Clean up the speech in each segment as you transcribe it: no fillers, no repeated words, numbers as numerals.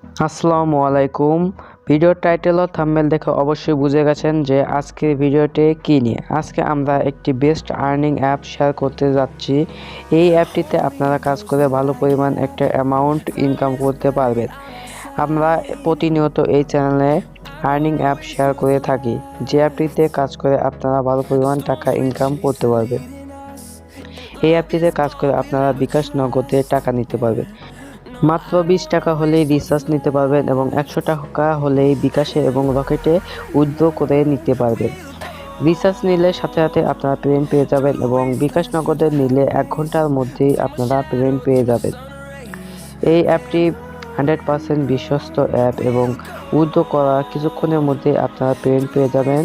আসসালামু আলাইকুম। Video title ও thumbnail দেখে অবশ্যই বুঝে গেছেন যে আজকের ভিডিওটি কী নিয়ে। আজকে আমরা একটি বেস্ট আর্নিং অ্যাপ শেয়ার করতে যাচ্ছি। এই অ্যাপটিতে আপনারা কাজ করে ভালো পরিমাণ একটা অ্যামাউন্ট ইনকাম করতে পারবেন। আমরা প্রতিনিয়ত এই চ্যানেলে আর্নিং অ্যাপ শেয়ার করে থাকি, যে অ্যাপটিতে কাজ করে আপনারা ভালো পরিমাণ টাকা ইনকাম করতে পারবেন। এই অ্যাপটিতে কাজ করে আপনারা বিকাশ নগদে টাকা নিতে পারবেন। মাত্র 20 টাকা হলেই রিচার্জ নিতে পারবেন এবং 100 টাকা হলেই বিকাশে এবং রকেটে উইথড্র করে নিতে পারবেন। রিচার্জ নিলে সাথে সাথে আপনারা পেমেন্ট পেয়ে যাবেন এবং বিকাশ নগদে নিলে 1 ঘন্টার মধ্যেই আপনারা পেমেন্ট পেয়ে যাবেন। এই অ্যাপটি 100% বিশ্বস্ত অ্যাপ এবং উইথড্র করার কিছুক্ষণের মধ্যে আপনারা পেমেন্ট পেয়ে যাবেন।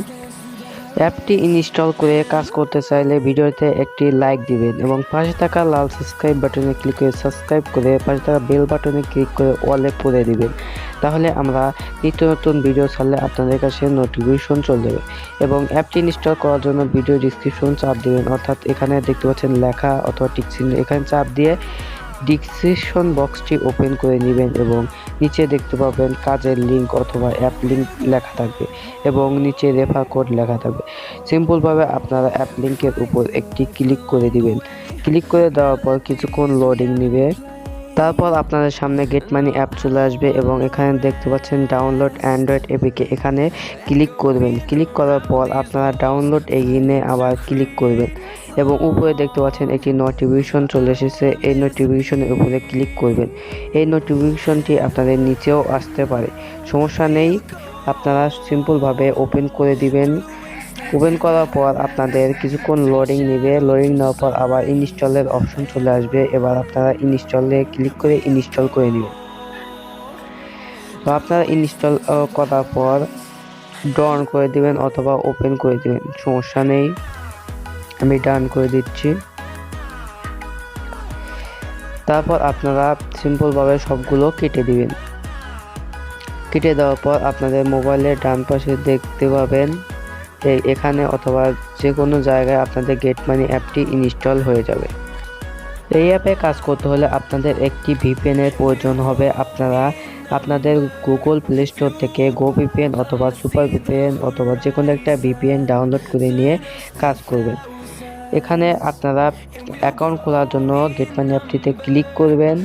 অ্যাপটি ইনস্টল করে কাজ করতে চাইলে ভিডিওতে একটি লাইক দিবেন এবং পাশে থাকা লাল সাবস্ক্রাইব বাটনে ক্লিক করে সাবস্ক্রাইব করে পাশে থাকা বেল বাটনে ক্লিক করে অলে করে দিবেন। তাহলে আমরা নিত্য নতুন ভিডিও ছাড়লে আপনাদের কাছে নোটিফিকেশন চলে যাবে। এবং অ্যাপটি ইনস্টল করার জন্য ভিডিও ডিসক্রিপশন চাপ দিবেন, অর্থাৎ এখানে দেখতে পাচ্ছেন লেখা অথবা টিক চিহ্ন, এখানে চাপ দিয়ে ডিসক্রিপশন বক্সটি ওপেন করে নেবেন এবং নিচে দেখতে পাবেন কাজের লিঙ্ক অথবা অ্যাপ লিঙ্ক লেখা থাকবে এবং নিচে রেফার কোড লেখা থাকবে। সিম্পলভাবে আপনারা অ্যাপ লিঙ্কের উপর একটি ক্লিক করে দিবেন। ক্লিক করে দেওয়ার পর কিছুক্ষণ লোডিং নেবে। তারপর আপনাদের সামনে গেট মানি অ্যাপ চলে আসবে এবং এখানে দেখতে পাচ্ছেন ডাউনলোড অ্যান্ড্রয়েড এপিকে, এখানে ক্লিক করবেন। ক্লিক করার পর আপনারা ডাউনলোড এগিয়ে আবার ক্লিক করবেন এবং উপরে দেখতে পাচ্ছেন একটি নোটিফিকেশন চলে এসেছে। এই নোটিফিকেশনের উপরে ক্লিক করবেন। এই নোটিফিকেশনটি আপনাদের নিচেও আসতে পারে, সমস্যা নেই। আপনারা সিম্পলভাবে ওপেন করে দিবেন। ওপেন করার পর আপনাদের কিছুক্ষণ লোডিং নেবে। লোডিং নেওয়ার পর আবার ইনস্টলের অপশন চলে আসবে। এবার আপনারা ইনস্টলে ক্লিক করে ইনস্টল করে নেবেন। তো আপনারা ইনস্টল করার পর ডান করে দিবেন অথবা ওপেন করে দিবেন, সমস্যা নেই। আমি ডান করে দিচ্ছি। তারপর আপনারা সিম্পলভাবে সবগুলো কেটে দিবেন। কেটে দেওয়ার পর আপনাদের মোবাইলের ডান পাশে দেখতে পাবেন এখানে অথবা যে কোনো জায়গায় আপনাদের গেট মানি অ্যাপটি ইনস্টল হয়ে যাবে। এই অ্যাপে কাজ করতে হলে আপনাদের একটি ভিপিএনের প্রয়োজন হবে। আপনারা আপনাদের গুগল প্লে স্টোর থেকে গো ভিপিএন অথবা সুপার ভিপিএন অথবা যে কোনো একটা ভিপিএন ডাউনলোড করে নিয়ে কাজ করবেন। এখানে আপনারা অ্যাকাউন্ট খোলার জন্য গেট মানি অ্যাপটিতে ক্লিক করবেন।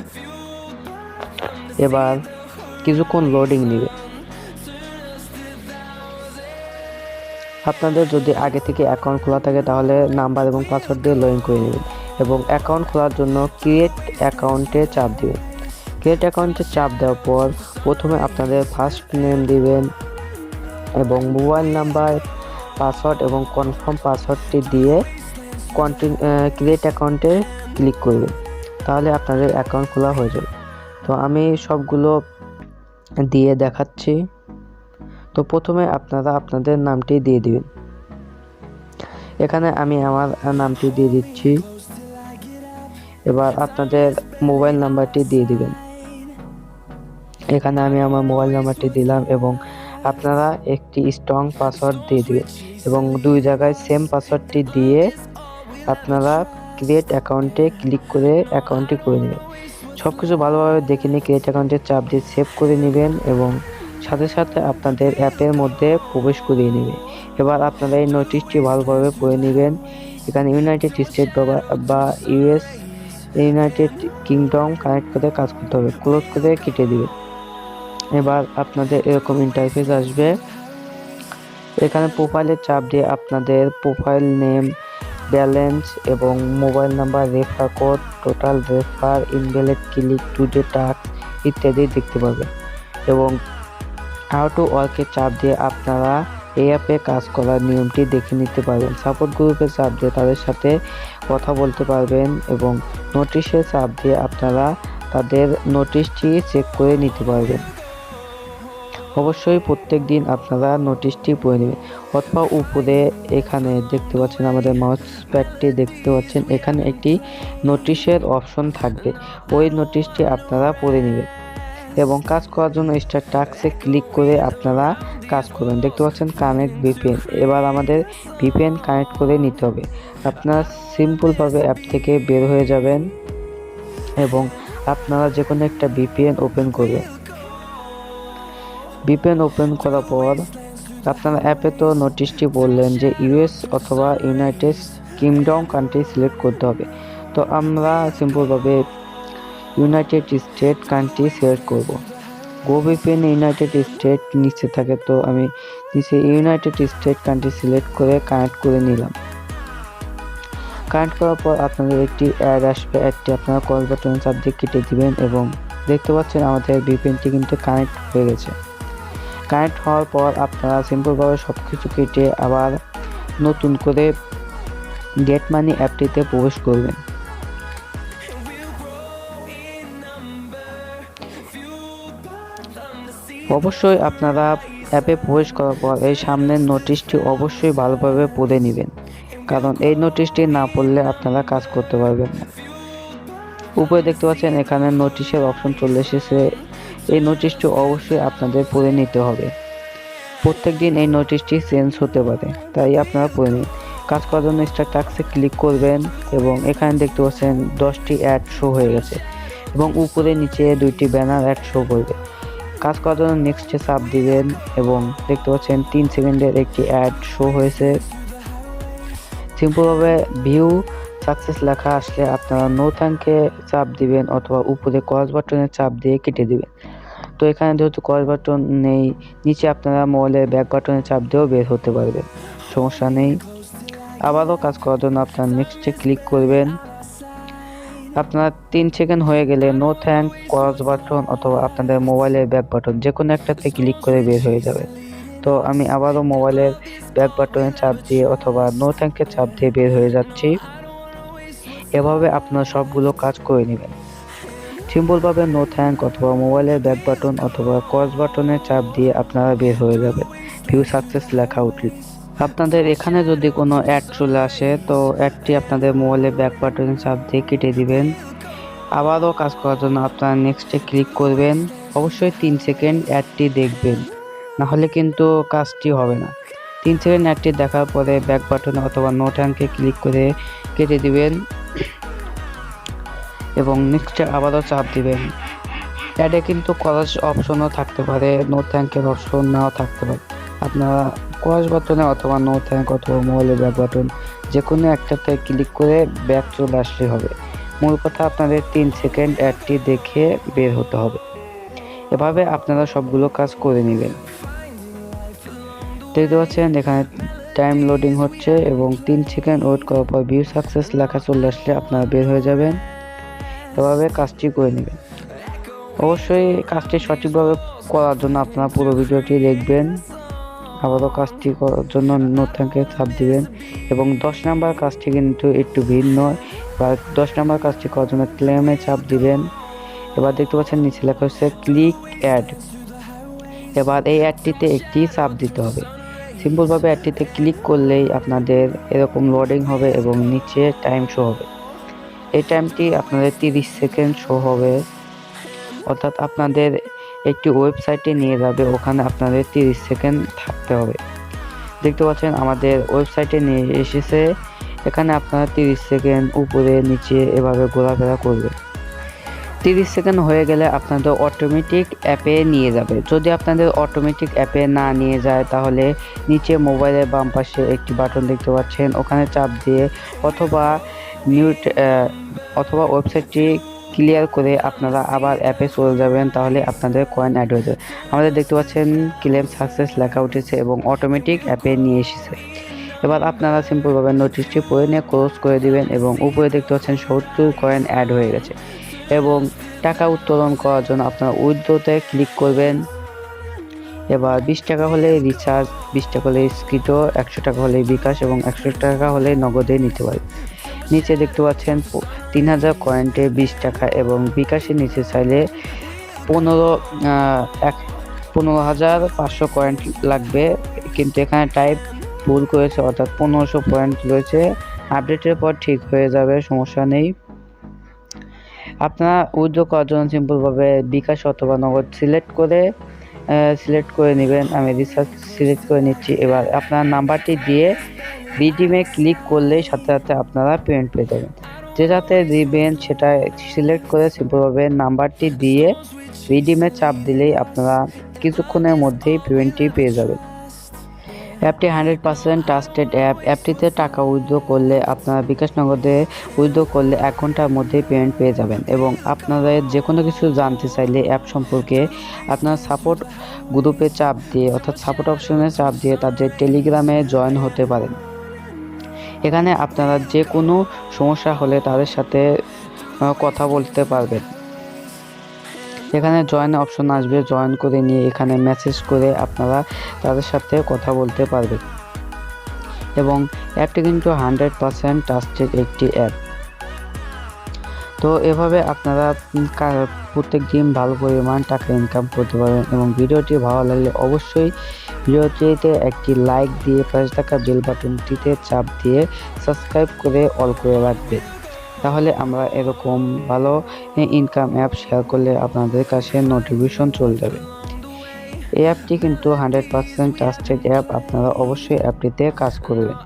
এবার কিছুক্ষণ লোডিং নেবে। আপনাদের যদি আগে থেকে অ্যাকাউন্ট খোলা থাকে তাহলে নাম্বার এবং পাসওয়ার্ড দিয়ে লগ ইন করে নেবেন এবং অ্যাকাউন্ট খোলার জন্য ক্রিয়েট অ্যাকাউন্টে চাপ দিবেন। ক্রিয়েট অ্যাকাউন্টে চাপ দেওয়ার পর প্রথমে আপনাদের ফার্স্ট নেম দিবেন এবং মোবাইল নাম্বার, পাসওয়ার্ড এবং কনফার্ম পাসওয়ার্ডটি দিয়ে ক্রিয়েট অ্যাকাউন্টে ক্লিক করবেন। তাহলে আপনাদের অ্যাকাউন্ট খোলা হয়ে যাবে। তো আমি সবগুলো দিয়ে দেখাচ্ছি। তো প্রথমে আপনারা আপনাদের নামটি দিয়ে দিবেন। এখানে আমি আমার নামটি দিয়ে দিচ্ছি। এবার আপনাদের মোবাইল নাম্বারটি দিয়ে দিবেন। এখানে আমি আমার মোবাইল নাম্বারটি দিলাম এবং আপনারা একটি স্ট্রং পাসওয়ার্ড দিয়ে দিবেন এবং দুই জায়গায় সেম পাসওয়ার্ডটি দিয়ে আপনারা ক্রিয়েট অ্যাকাউন্টে ক্লিক করে অ্যাকাউন্টটি করে নেবেন। সব কিছু ভালোভাবে দেখে নিয়ে ক্রিয়েট অ্যাকাউন্টে চাপ দিয়ে সেভ করে নেবেন এবং সাথে সাথে আপনাদের অ্যাপের মধ্যে প্রবেশ করিয়ে নেবে। এবার আপনারা এই নোটিশটি ভালোভাবে পড়ে নেবেন। এখানে ইউনাইটেড স্টেট বা ইউনাইটেড কিংডম কানেক্ট করে কাজ করতে হবে। ক্লোজ করে কেটে দিবেন। এবার আপনাদের এরকম ইন্টারফেস আসবে। এখানে প্রোফাইলে চাপ দিয়ে আপনাদের প্রোফাইল নেম, ব্যালেন্স এবং mobile number, refer code, total refer, invalid click to the task ইত্যাদি দেখতে পাবেন এবং হাউ টু ওয়ার্কে চাপ দিয়ে আপনারা এই অ্যাপে কাজ করার নিয়মটি দেখে নিতে পারবেন। সাপোর্ট গ্রুপে চাপ দিয়ে তাদের সাথে কথা বলতে পারবেন এবং নোটিশে চাপ দিয়ে আপনারা তাদের নোটিশটি চেক করে নিতে পারবেন। অবশ্যই প্রত্যেক দিন আপনারা নোটিশটি পড়ে নেবেন অথবা উপরে এখানে দেখতে পাচ্ছেন আমাদের মাউস প্যাডটি দেখতে পাচ্ছেন, এখানে একটি নোটিশের অপশন থাকবে। ওই নোটিশটি আপনারা পড়ে নেবেন এবং কাজ করার জন্য স্টার্ট টাস্কে ক্লিক করে আপনারা কাজ করবেন। দেখতে পাচ্ছেন কানেক্ট ভিপিএন। এবার আমাদের ভিপিএন কানেক্ট করে নিতে হবে। আপনারা সিম্পলভাবে অ্যাপ থেকে বের হয়ে যাবেন এবং আপনারা যে কোনো একটা ভিপিএন ওপেন করবেন। ভিপিএন ওপেন করার পর আপনারা অ্যাপে তো নোটিশটি বললেন যে ইউএস অথবা ইউনাইটেড কিংডম কান্ট্রি সিলেক্ট করতে হবে। তো আমরা সিম্পলভাবে ইউনাইটেড স্টেট কান্ট্রি সিলেক্ট করব। গো ভিপিএন ইউনাইটেড স্টেট নিচে থাকে, তো আমি নিচে ইউনাইটেড স্টেট কান্ট্রি সিলেক্ট করে কানেক্ট করে নিলাম। কানেক্ট করার পর আপনাদের একটি অ্যাড আসবে, অ্যাডটি আপনারা কল বাটনে চাপ দিয়ে কেটে দিবেন এবং দেখতে পাচ্ছেন আমাদের ভিপিএনটি কিন্তু কানেক্ট হয়ে গেছে। কানেক্ট হওয়ার পর আপনারা সিম্পলভাবে সব কিছু কেটে আবার নতুন করে গেট মানি অ্যাপটিতে প্রবেশ করবেন। অবশ্যই আপনারা অ্যাপে প্রবেশ করার পর এই সামনের নোটিশটি অবশ্যই ভালোভাবে পড়ে নেবেন, কারণ এই নোটিশটি না পড়লে আপনারা কাজ করতে পারবেন না। উপরে দেখতে পাচ্ছেন এখানে নোটিশের অপশন চলে এসেছে। এই নোটিশটি অবশ্যই আপনাদের পড়ে নিতে হবে। প্রত্যেক দিন এই নোটিশটি চেঞ্জ হতে পারে, তাই আপনারা পড়ে নিন। কাজ করার জন্য স্টার্ট টাস্কে ক্লিক করবেন এবং এখানে দেখতে পাচ্ছেন 10টি অ্যাড শো হয়ে গেছে এবং উপরে নিচে 2টি ব্যানার অ্যাড শো করবে। কাজ করার জন্য নেক্সটে চাপ দিবেন এবং দেখতে পাচ্ছেন 3 সেকেন্ডের একটি অ্যাড শো হয়েছে। সিম্পলভাবে ভিউ সাকসেস লেখা আসলে আপনারা নো থ্যাঙ্কে চাপ দিবেন অথবা উপরে ক্রস বাটনে চাপ দিয়ে কেটে দিবেন। তো এখানে যেহেতু ক্রস বাটন নেই, নিচে আপনারা মোবাইলের ব্যাক বাটনে চাপ দিয়েও বের হতে পারবেন, সমস্যা নেই। আবারও কাজ করার জন্য আপনারা নেক্সটে ক্লিক করবেন। আপনার 3 সেকেন্ড হয়ে গেলে নো থ্যাঙ্ক, ক্রস বাটন অথবা আপনাদের মোবাইলের ব্যাক বাটন যে কোনো একটাতে ক্লিক করে বের হয়ে যাবে। তো আমি আবারও মোবাইলের ব্যাক বাটনে চাপ দিয়ে অথবা নো থ্যাঙ্কে চাপ দিয়ে বের হয়ে যাচ্ছি। এভাবে আপনারা সবগুলো কাজ করে নেবেন। সিম্পলভাবে নো থ্যাঙ্ক অথবা মোবাইলের ব্যাক বাটন অথবা ক্রস বাটনে চাপ দিয়ে আপনারা বের হয়ে যাবেন ভিউ সাকসেস লেখা উঠলে। আপনাদের এখানে যদি কোনো অ্যাড চলে আসে তো অ্যাডটি আপনাদের মোবাইলের ব্যাক বাটনে চাপ দিয়ে কেটে দিবেন। আবারও কাজ করার জন্য আপনারা নেক্সটে ক্লিক করবেন। অবশ্যই 3 সেকেন্ড অ্যাডটি দেখবেন, না হলে কিন্তু কাজটি হবে না। 3 সেকেন্ড অ্যাডটি দেখার পরে ব্যাক বাটনে অথবা নো থ্যাঙ্কে ক্লিক করে কেটে দিবেন এবং নেক্সটে আবারও চাপ দিবেন। অ্যাডে কিন্তু ক্রস অপশনও থাকতে পারে, নো থ্যাঙ্কের অপশন নাও থাকতে পারে। আপনারা ক্রস বাটনে অথবা নো থ্যাঙ্ক অথবা মোবাইলের ব্যাক বাটন যে কোনো একটাতে ক্লিক করে ব্যাক চলে আসলে হবে। মূল কথা আপনাদের 3 সেকেন্ড অ্যাডটি দেখে বের হতে হবে। এভাবে আপনারা সবগুলো কাজ করে নেবেন। দেখতে পাচ্ছেন এখানে টাইম লোডিং হচ্ছে এবং 3 সেকেন্ড ওয়েট করার পর ভিউ সাকসেস লেখা চলে আসলে আপনারা বের হয়ে যাবেন। এভাবে কাজটি করে নেবেন। অবশ্যই কাজটি সঠিকভাবে করার জন্য আপনারা পুরো ভিডিওটি দেখবেন। আবারও কাজটি করার জন্য নো থ্যাঙ্কে চাপ দিবেন এবং 10 নাম্বার কাজটি কিন্তু একটু ভিন্ন। বা 10 নাম্বার কাজটি করার জন্য ক্লেমে চাপ দিবেন। এবার দেখতে পাচ্ছেন নিচে লেখা হচ্ছে ক্লিক অ্যাড। এবার এই অ্যাডটিতে একটি চাপ দিতে হবে। সিম্পলভাবে অ্যাডটিতে ক্লিক করলেই আপনাদের এরকম লোডিং হবে এবং নিচে টাইম শো হবে। এই টাইমটি আপনাদের 30 সেকেন্ড শো হবে, অর্থাৎ আপনাদের একটি ওয়েবসাইটে নিয়ে যাবে, ওখানে আপনাদের 30 সেকেন্ড থাকতে হবে। দেখতে পাচ্ছেন আমাদের ওয়েবসাইটে নিয়ে এসেছে। এখানে আপনারা 30 সেকেন্ড উপরে নিচে এভাবে ঘোরাফেরা করবে। 30 সেকেন্ড হয়ে গেলে আপনাদের অটোমেটিক অ্যাপে নিয়ে যাবে। যদি আপনাদের অটোমেটিক অ্যাপে না নিয়ে যায় তাহলে নিচে মোবাইলের বাম পাশে একটি বাটন দেখতে পাচ্ছেন, ওখানে চাপ দিয়ে অথবা মিউট অথবা ওয়েবসাইটটি ক্লিয়ার করে আপনারা আবার অ্যাপে চলে যাবেন, তাহলে আপনাদের কয়েন অ্যাড হয়ে যাবে। আমাদের দেখতে পাচ্ছেন ক্লেম সাকসেস লেখা উঠেছে এবং অটোমেটিক অ্যাপে নিয়ে এসেছে। এবার আপনারা সিম্পলভাবে নোটিশটি পড়ে নিয়ে ক্লোজ করে দিবেন এবং উপরে দেখতে পাচ্ছেন 70 কয়েন অ্যাড হয়ে গেছে। এবং টাকা উত্তোলন করার জন্য আপনারা উইথড্রোতে ক্লিক করবেন। এবার 20 টাকা হলে রিচার্জ, 20 টাকা হলে স্কিটো, 100 টাকা হলে বিকাশ এবং 100 টাকা হলে নগদে নিতে পারবেন। নিচে দেখতে পাচ্ছেন 3000 কয়েন্টে 20 টাকা এবং বিকাশের নিচে চাইলে 15,500 কয়েন্ট লাগবে, কিন্তু এখানে টাইপ ভুল করেছে, অর্থাৎ 1500 পয়েন্ট রয়েছে। আপডেটের পর ঠিক হয়ে যাবে, সমস্যা নেই। আপনারা উইথড্র করার জন্য সিম্পলভাবে বিকাশ অথবা নগদ সিলেক্ট করে নেবেন। আমি রিচার্জ সিলেক্ট করে নিচ্ছি। এবার আপনার নাম্বারটি দিয়ে রিডিমে ক্লিক করলেই সাথে সাথে আপনারা পেমেন্ট পেয়ে যাবেন। যেটাতে দিবেন সেটা সিলেক্ট করে সিম্পলভাবে নাম্বারটি দিয়ে রিডিমে চাপ দিলেই আপনারা কিছুক্ষণের মধ্যেই পেমেন্টটি পেয়ে যাবেন। অ্যাপটি 100% ট্রাস্টেড অ্যাপ। অ্যাপটিতে টাকা উইথড্র করলে আপনারা বিকাশ নগদে উইথড্র করলে 1 ঘন্টার মধ্যেই পেমেন্ট পেয়ে যাবেন এবং আপনাদের যে কোনো কিছু জানতে চাইলে অ্যাপ সম্পর্কে আপনারা সাপোর্ট গ্রুপে চাপ দিয়ে অর্থাৎ সাপোর্ট অপশনে চাপ দিয়ে তাদের টেলিগ্রামে জয়েন হতে পারেন। এখানে আপনারা যে কোনো সমস্যা হলে তাদের সাথে কথা বলতে পারবেন। এখানে জয়েন অপশন আসবে, জয়েন করে নিয়ে এখানে মেসেজ করে আপনারা তাদের সাথে কথা বলতে পারবেন এবং অ্যাপটি কিন্তু 100% ট্রাস্টেড একটি অ্যাপ। তো এভাবে আপনারা প্রত্যেক দিন ভালো পরিমাণ টাকা ইনকাম করতে পারবেন এবং ভিডিওটি ভালো লাগলে অবশ্যই ভিডিওটিতে একটি লাইক দিয়ে পাশে থাকা বেল বাটনটিতে চাপ দিয়ে সাবস্ক্রাইব করে অল করে রাখবেন। তাহলে আমরা এরকম ভালো ইনকাম অ্যাপ শেয়ার করলে আপনাদের কাছে নোটিফিকেশন চলে যাবে। এই অ্যাপটি কিন্তু 100% ট্রাস্টেড অ্যাপ, আপনারা অবশ্যই অ্যাপটিতে কাজ করবেন।